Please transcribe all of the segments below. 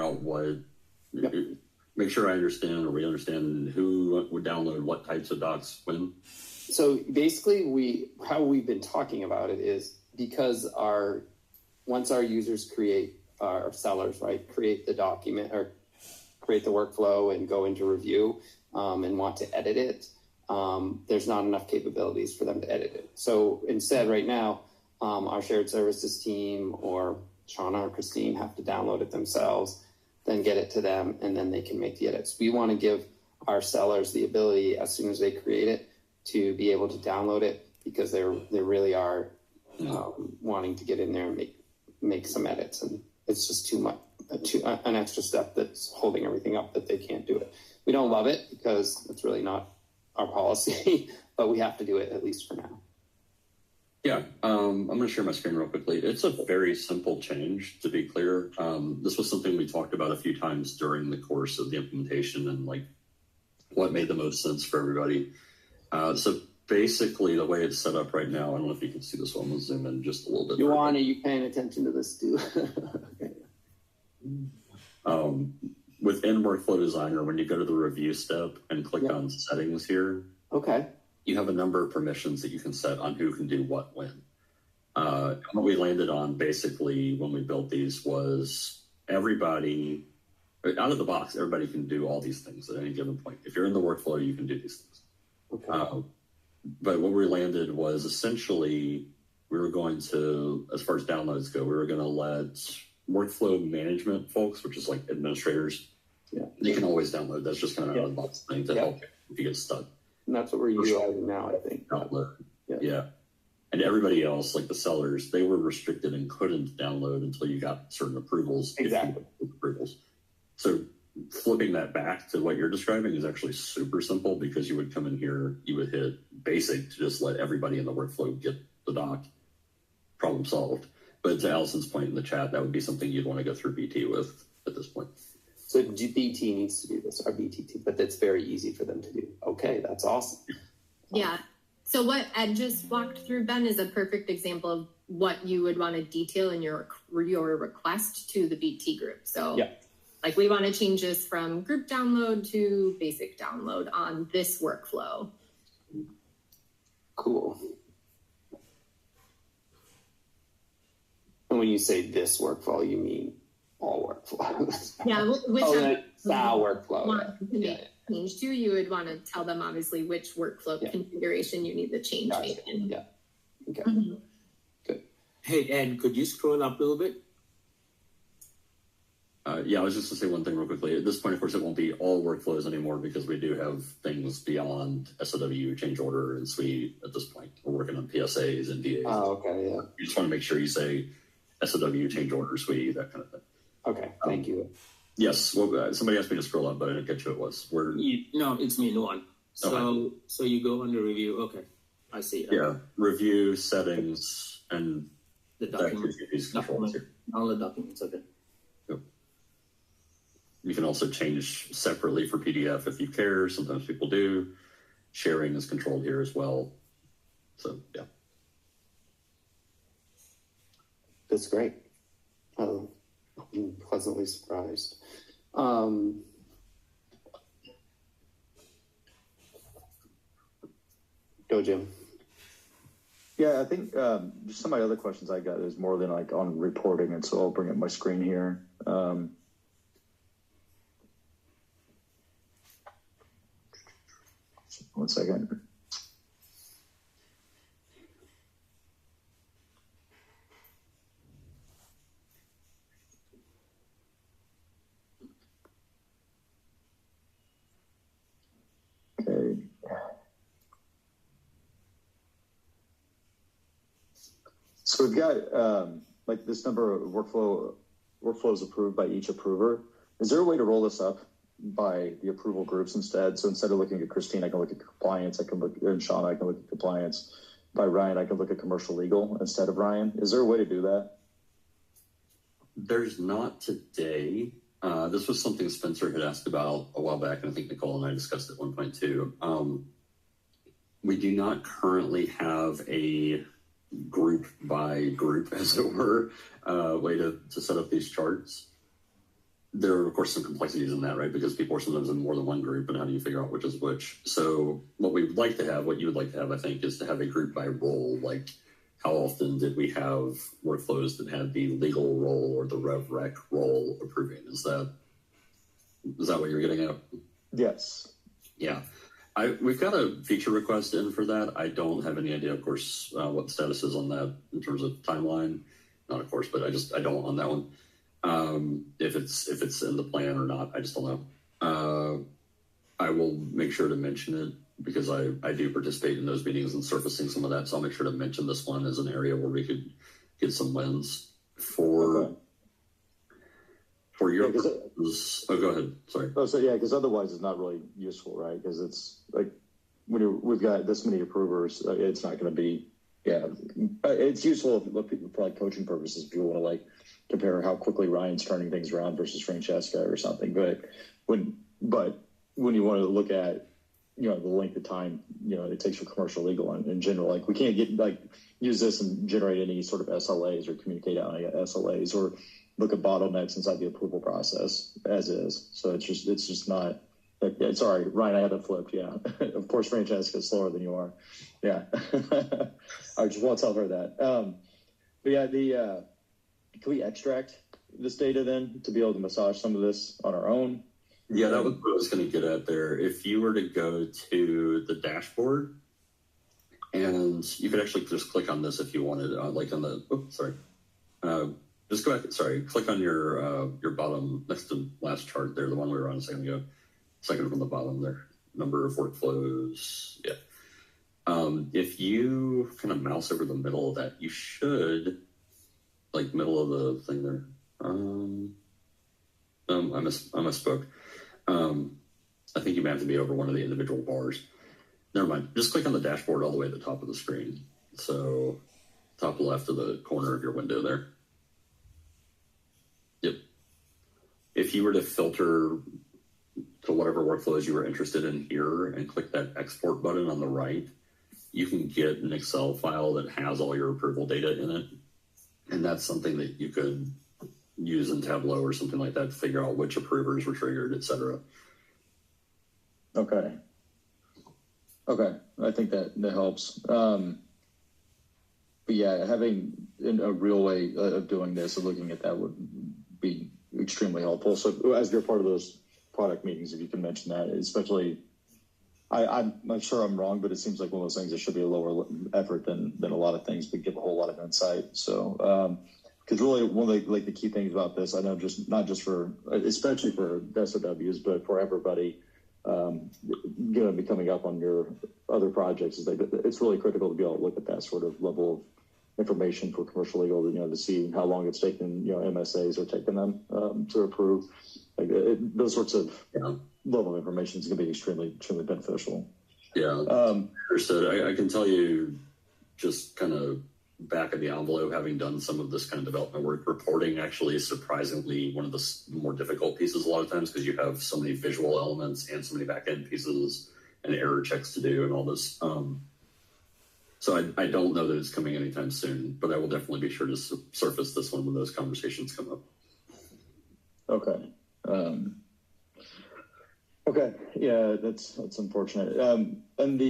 out what, Yep. make sure I understand, or we understand who would download what types of docs when. So basically, how we've been talking about it is because once our users create, our sellers, right, create the document or create the workflow and go into review and want to edit it, there's not enough capabilities for them to edit it. So instead, right now, our shared services team or Shauna or Christine have to download it themselves, then get it to them, and then they can make the edits. We want to give our sellers the ability, as soon as they create it, to be able to download it, because they really are wanting to get in there and make some edits, and it's just too much, an extra step that's holding everything up that they can't do it. We don't love it because it's really not our policy, but we have to do it at least for now. Yeah, I'm going to share my screen real quickly. It's a very simple change, to be clear. This was something we talked about a few times during the course of the implementation and like what made the most sense for everybody. So basically the way it's set up right now, I don't know if you can see this one, we'll zoom in just a little bit. Are you paying attention to this too? Okay. Within Workflow Designer, when you go to the review step and click on settings here, okay, you have a number of permissions that you can set on who can do what when. What we landed on basically when we built these was everybody, out of the box, everybody can do all these things at any given point. If you're in the workflow, you can do these things. okay. But what we landed was essentially we were going to, as far as downloads go, we were going to let workflow management folks, which is like administrators, they can always download. That's just kind of an out-of-the-box thing to help if you get stuck. And that's what we're utilizing now, I think. Download. Yeah. And everybody else, like the sellers, they were restricted and couldn't download until you got certain approvals. Exactly. Approvals. So flipping that back to what you're describing is actually super simple, because you would come in here, you would hit basic to just let everybody in the workflow get the doc. Problem solved. But to Allison's point in the chat, that would be something you'd want to go through BT with at this point. So BT needs to do this, our BT team, but that's very easy for them to do. Okay, that's awesome. Yeah. So what Ed just walked through, Ben, is a perfect example of what you would want to detail in your request to the BT group. So like we want to change this from group download to basic download on this workflow. Cool. And when you say this workflow, you mean all workflows? Yeah, whichever workflow want to make change to, you would want to tell them obviously which workflow configuration you need the change made in. Yeah. Okay. Good. Hey Ed, could you scroll up a little bit? I was just going to say one thing real quickly. At this point, of course, it won't be all workflows anymore, because we do have things beyond SOW, change order, and suite at this point. We're working on PSAs and DAs. Oh, okay, yeah. You just want to make sure you say SOW, change order, suite, that kind of thing. Okay, thank you. Yes, well, somebody asked me to scroll up, but I didn't get who it was. No, it's me, Luan. So you go under review. Okay, I see. Yeah, review, settings, and the document. These controls here. All the documents, okay. Yep. You can also change separately for PDF if you care. Sometimes people do. Sharing is controlled here as well. So, yeah. That's great. I'm pleasantly surprised. Go, Jim. Yeah, I think just some of my other questions I got is more than like on reporting, and so I'll bring up my screen here. One second. Okay. So we've got like this number of workflows approved by each approver. Is there a way to roll this up by the approval groups instead? So instead of looking at Christine, I can look at compliance. I can look at Shauna. I can look at compliance. By Ryan, I can look at commercial legal instead of Ryan. Is there a way to do that? There's not today. This was something Spencer had asked about a while back, and I think Nicole and I discussed at one point too. We do not currently have a group by group, as it were, way to set up these charts. there are, of course, some complexities in that, right? Because people are sometimes in more than one group, and how do you figure out which is which? So what we would like to have, what you would like to have, I think, is to have a group by role. Like, how often did we have workflows that had the legal role or the rev rec role approving? Is that what you're getting at? Yes. Yeah. We've got a feature request in for that. I don't have any idea, of course, what the status is on that in terms of timeline. Not of course, but I don't on that one. If it's in the plan or not, I just don't know. I will make sure to mention it because I do participate in those meetings and surfacing some of that. So I'll make sure to mention this one as an area where we could get some wins for your. Yeah, go ahead. Sorry. Oh, so yeah, because otherwise it's not really useful, right? Because it's like when we've got this many approvers, it's not going to be. Yeah, it's useful for like coaching purposes if you want to like compare how quickly Ryan's turning things around versus Francesca or something. But when you want to look at, the length of time, it takes for commercial legal in general, like we can't use this and generate any sort of SLAs or communicate out SLAs or look at bottlenecks inside the approval process as is. So it's just not. Sorry, Ryan, I had it flipped. Yeah, of course, Francesca is slower than you are. Yeah, I just want to tell her that. But yeah, can we extract this data then to be able to massage some of this on our own? Yeah, that was what I was going to get at there. If you were to go to the dashboard, and you could actually just click on this if you wanted, like on the. Oops, sorry. Just go back. Sorry, click on your bottom next to last chart there, the one we were on a second ago. Second from the bottom there, number of workflows. Yeah. If you kind of mouse over the middle of that, you should, like middle of the thing there. I misspoke. I think you may have to be over one of the individual bars. Never mind. Just click on the dashboard all the way at the top of the screen. So top left of the corner of your window there. Yep. If you were to filter to whatever workflows you were interested in here and click that export button on the right, you can get an Excel file that has all your approval data in it. And that's something that you could use in Tableau or something like that to figure out which approvers were triggered, et cetera. Okay. I think that helps. But yeah, having a real way of doing this and looking at that would be extremely helpful. So as you're part of those product meetings, if you can mention that, especially, I'm sure I'm wrong, but it seems like one of those things that should be a lower effort than a lot of things, but give a whole lot of insight. So, because really one of the key things about this, I know not just for, especially for SOWs, but for everybody, be coming up on your other projects, is that it's really critical to be able to look at that sort of level of information for commercial legal, to see how long it's taken, MSAs are taking them to approve. Like those sorts of level of information is going to be extremely, extremely beneficial. Yeah, understood. I can tell you, just kind of back of the envelope, having done some of this kind of development work, reporting actually is surprisingly one of the more difficult pieces a lot of times because you have so many visual elements and so many back end pieces and error checks to do and all this. So I don't know that it's coming anytime soon, but I will definitely be sure to surface this one when those conversations come up. Okay. Okay. Yeah, that's unfortunate. And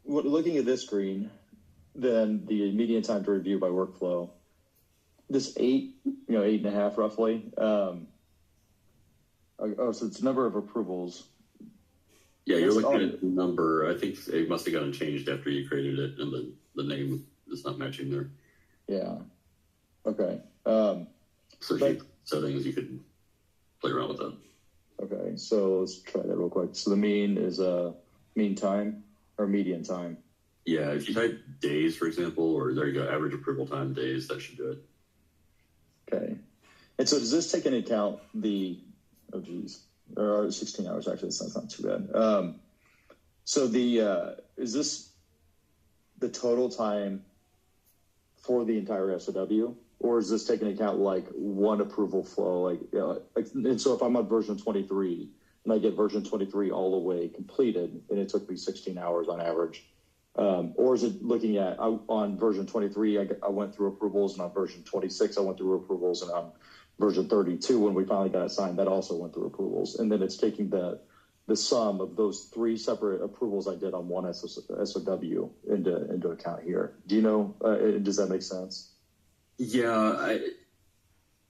looking at this screen, then the median time to review by workflow, this 8.5 roughly. So it's the number of approvals. Yeah, you're looking at the number. I think it must have gotten changed after you created it, and the name is not matching there. Yeah. Okay. So settings, you could play around with that. Okay, so let's try that real quick. So the mean is mean time or median time? Yeah, if you type days, for example, or there you go, average approval time days, that should do it. Okay. And so does this take into account or 16 hours actually, so that's not too bad. So is this the total time for the entire SOW, or is this taking into account like one approval flow? And so if I'm on version 23 and I get version 23 all the way completed, and it took me 16 hours on average, or is it looking at on version 23, I went through approvals, and on version 26, I went through approvals, and on version 32, when we finally got it signed, that also went through approvals. And then it's taking the sum of those 3 separate approvals I did on one SOW into account here. Do you know, does that make sense? Yeah,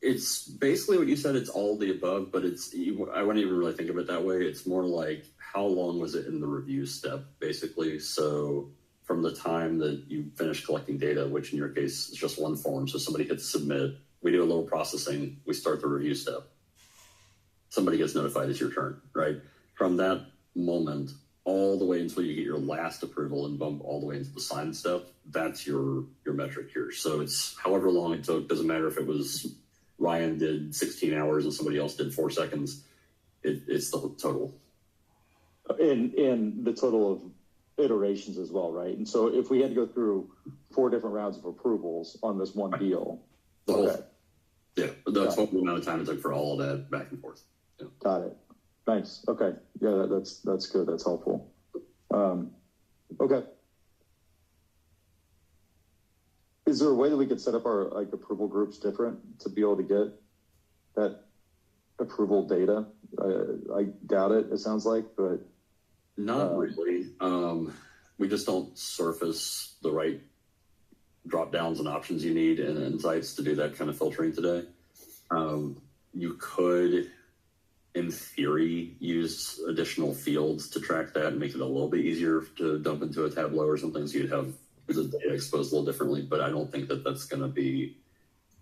it's basically what you said. It's all the above, but I wouldn't even really think of it that way. It's more like, how long was it in the review step, basically? So from the time that you finish collecting data, which in your case is just one form, so somebody hits submit, we do a little processing, we start the review step. Somebody gets notified it's your turn, right? From that moment all the way until you get your last approval and bump all the way into the sign step, that's your metric here. So it's however long it took. Doesn't matter if it was Ryan did 16 hours and somebody else did 4 seconds. It's the total. In the total of iterations as well, right? And so if we had to go through 4 different rounds of approvals on this one deal, yeah, the total amount of time it took for all of that back and forth. Yeah. Got it. Nice. Okay. Yeah, that's good. That's helpful. Okay. Is there a way that we could set up our approval groups different to be able to get that approval data? I doubt it. It sounds like, but not really. We just don't surface the right drop downs and options you need in Insights to do that kind of filtering today. You could, in theory, use additional fields to track that and make it a little bit easier to dump into a Tableau or something, so you'd have the data exposed a little differently. But I don't think that that's going to be,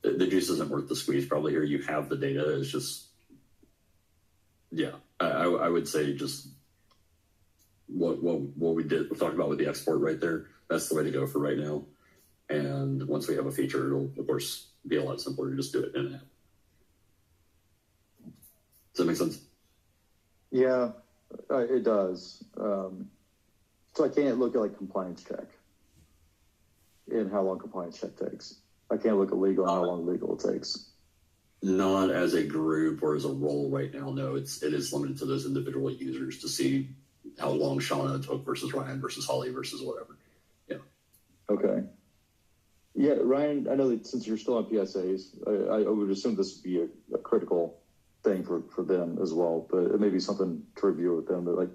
the juice isn't worth the squeeze probably here. You have the data. It's just, yeah, I would say just what we talked about with the export right there, that's the way to go for right now. And once we have a feature, it'll of course be a lot simpler to just do it in an app. Does that make sense? Yeah, it does. So I can't look at compliance check and how long compliance check takes. I can't look at legal and how long legal takes. Not as a group or as a role right now. No, it is limited to those individual users to see how long Shauna took versus Ryan versus Holly versus whatever. Yeah. Okay. Yeah, Ryan, I know that since you're still on PSAs, I would assume this would be a critical thing for them as well, but it may be something to review with them, that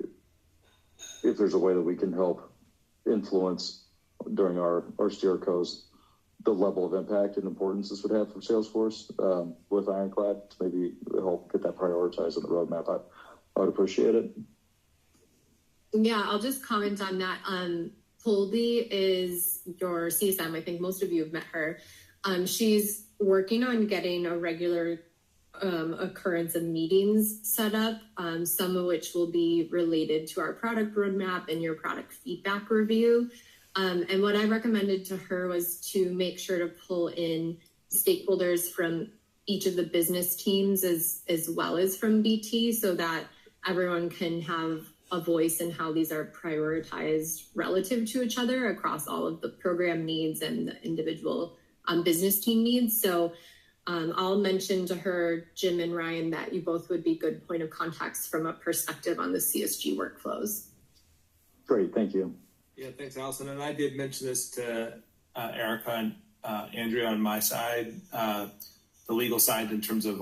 if there's a way that we can help influence during our steer codes the level of impact and importance this would have for Salesforce with Ironclad, to maybe help get that prioritized on the roadmap. I would appreciate it. Yeah, I'll just comment on that. Holdy is your CSM. I think most of you have met her. She's working on getting a regular occurrence of meetings set up, some of which will be related to our product roadmap and your product feedback review. And what I recommended to her was to make sure to pull in stakeholders from each of the business teams as well as from BT, so that everyone can have a voice in how these are prioritized relative to each other across all of the program needs and the individual business team needs. So I'll mention to her, Jim and Ryan, that you both would be good point of contacts from a perspective on the CSG workflows. Great, thank you. Yeah, thanks, Allison. And I did mention this to Erica and Andrea on my side, the legal side, in terms of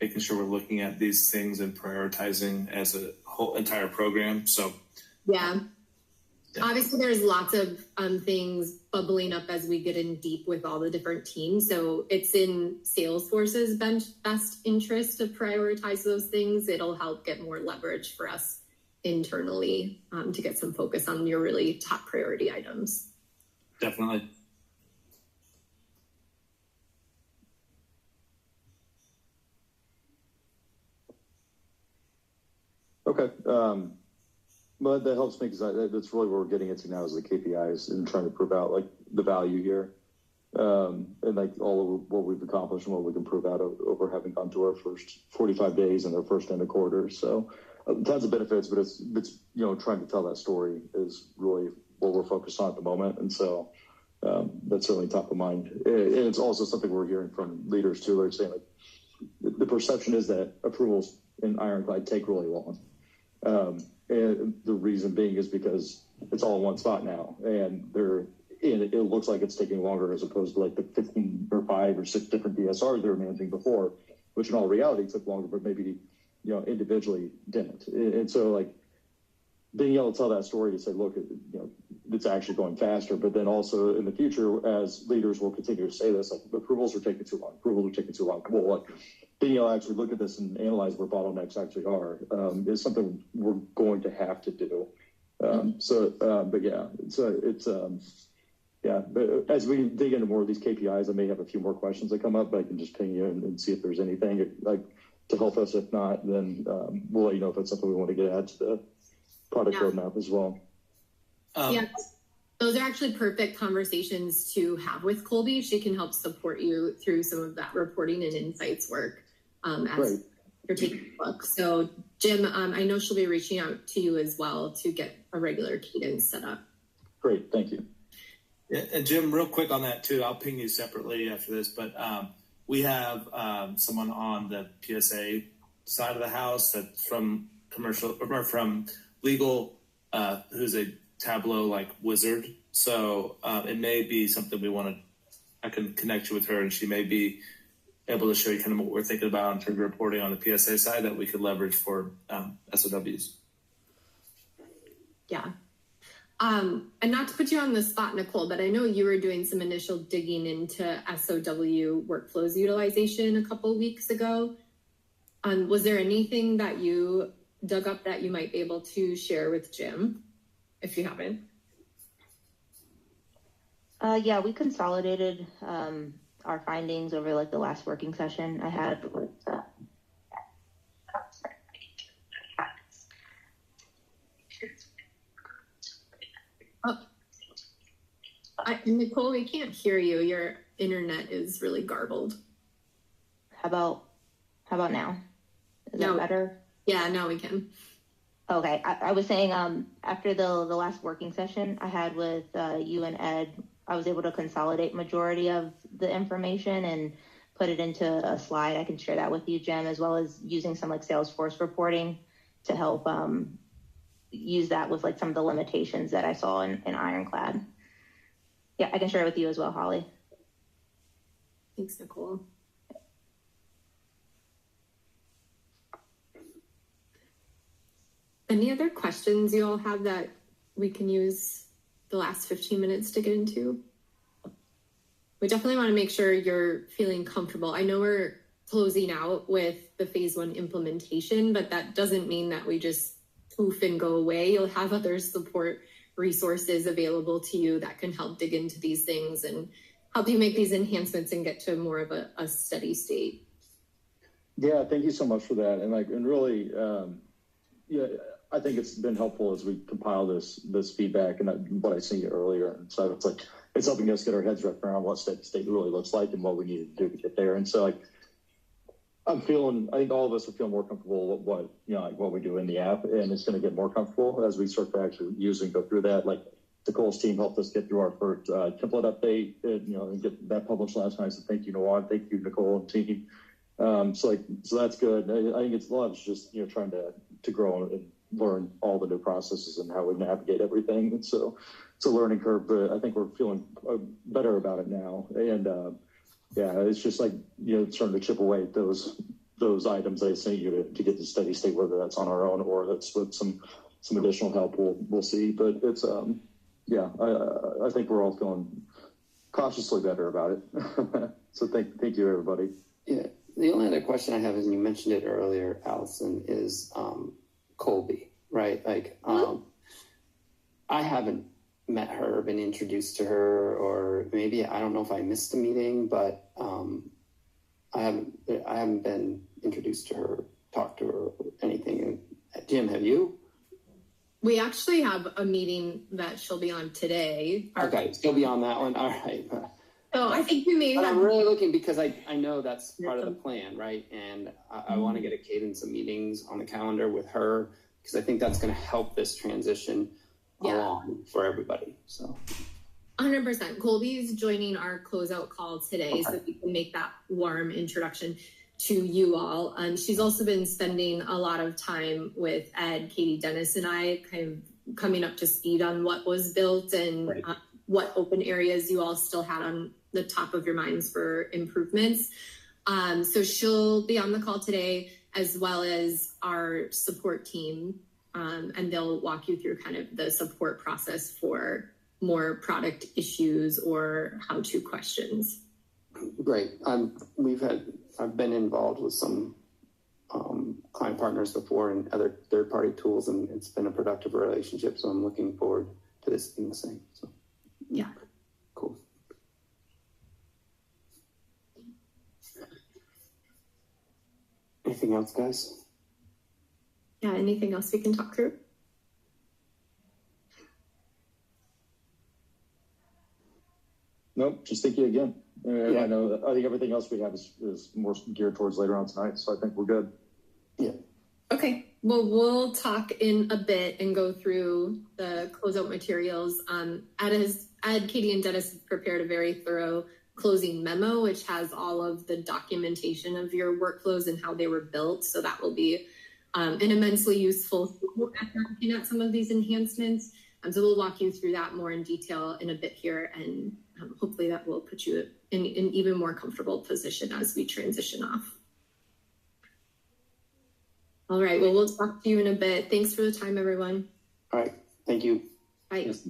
making sure we're looking at these things and prioritizing as a whole entire program. So yeah. Obviously, there's lots of things bubbling up as we get in deep with all the different teams. So it's in Salesforce's best interest to prioritize those things. It'll help get more leverage for us internally to get some focus on your really top priority items. Definitely. Okay. But that helps me, because that's really what we're getting into now, is the KPIs and trying to prove out the value here, and all of what we've accomplished and what we can prove out over having gone through our first 45 days and our first end of quarter. So tons of benefits, but it's trying to tell that story is really what we're focused on at the moment, and so that's certainly top of mind. And it's also something we're hearing from leaders too. They're saying the perception is that approvals in Ironclad take really long. And the reason being is because it's all in one spot now, and they're and it looks like it's taking longer as opposed to like the 15 or 5 or 6 different DSRs they were managing before, which in all reality took longer, but maybe, individually didn't. And so like being able to tell that story to say, look, it's actually going faster, but then also in the future, as leaders will continue to say this, like approvals are taking too long, Well, like being able to actually look at this and analyze where bottlenecks actually are is something we're going to have to do. But yeah, but as we dig into more of these KPIs, I may have a few more questions that come up, but I can just ping you and see if there's anything like to help us. If not, then we'll let you know if it's something we want to get add to the product roadmap as well. Those are actually perfect conversations to have with Colby. She can help support you through some of that reporting and insights work as you're taking a look. So Jim, I know she'll be reaching out to you as well to get a regular cadence set up. Great, thank you. Yeah, and Jim, real quick on that too, I'll ping you separately after this, but we have someone on the PSA side of the house that's from commercial or from legal, who's a Tableau like wizard. So it may be something I can connect you with her, and she may be able to show you kind of what we're thinking about in terms of reporting on the PSA side that we could leverage for SOWs. Yeah. And not to put you on the spot, Nicole, but I know you were doing some initial digging into SOW workflows utilization a couple of weeks ago. Was there anything that you dug up that you might be able to share with Jim, if you haven't? Yeah, we consolidated our findings over like the last working session I had with Nicole, we can't hear you. Your internet is really garbled. How about now? Is that better? Yeah, now we can. Okay, I was saying after the last working session I had with you and Ed, I was able to consolidate majority of the information and put it into a slide. I can share that with you, Jim, as well as using some like Salesforce reporting to help use that with like some of the limitations that I saw in Ironclad. Yeah, I can share it with you as well, Holly. Thanks, Nicole. Any other questions you all have that we can use the last 15 minutes to get into? We definitely want to make sure you're feeling comfortable. I know we're closing out with the phase 1 implementation, but that doesn't mean that we just poof and go away. You'll have other support resources available to you that can help dig into these things and help you make these enhancements and get to more of a steady state. Yeah, thank you so much for that. And really, I think it's been helpful as we compile this feedback and what I seen earlier. And so it's helping us get our heads wrapped around what steady state really looks like and what we need to do to get there. And so I think all of us are feeling more comfortable with what we do in the app, and it's going to get more comfortable as we start to actually use and go through that. Like Nicole's team helped us get through our first template update, and get that published last night. So thank you, Noah. Thank you, Nicole and team. So that's good. I think it's a lot of just trying to grow and learn all the new processes and how we navigate everything. And so it's a learning curve, but I think we're feeling better about it now. And it's just starting to chip away at those items I sent you to get to steady state, whether that's on our own or that's with some additional help. We'll see. But it's I think we're all feeling cautiously better about it. So thank you, everybody. Yeah. The only other question I have is, and you mentioned it earlier, Allison, is Colby, right? I haven't met her, been introduced to her, or maybe I don't know if I missed a meeting, but I haven't been introduced to her, talked to her, or anything. Jim, have you? We actually have a meeting that she'll be on today. Okay, she'll be on that one. All right. So I think we may. But I'm really looking because I know that's part of the plan, right? And I want to get a cadence of meetings on the calendar with her because I think that's going to help this transition along for everybody. So 100%. Colby's joining our closeout call today, so we can make that warm introduction to you all. She's also been spending a lot of time with Ed, Katie, Dennis, and I, kind of coming up to speed on what was built and what open areas you all still had on the top of your minds for improvements. So she'll be on the call today, as well as our support team, and they'll walk you through kind of the support process for more product issues or how-to questions. Great. I've been involved with some client partners before and other third-party tools, and it's been a productive relationship. So I'm looking forward to this being the same. So yeah, cool. Anything else, guys? Yeah. Anything else we can talk through? Nope. Just thank you again. Yeah. I think everything else we have is more geared towards later on tonight. So I think we're good. Yeah. Okay. Well, we'll talk in a bit and go through the closeout materials. Ed, Katie, and Dennis have prepared a very thorough closing memo, which has all of the documentation of your workflows and how they were built. So that will be an immensely useful tool after looking at some of these enhancements. So we'll walk you through that more in detail in a bit here, and hopefully that will put you in an even more comfortable position as we transition off. All right, well, we'll talk to you in a bit. Thanks for the time, everyone. All right, thank you. Bye. Yes.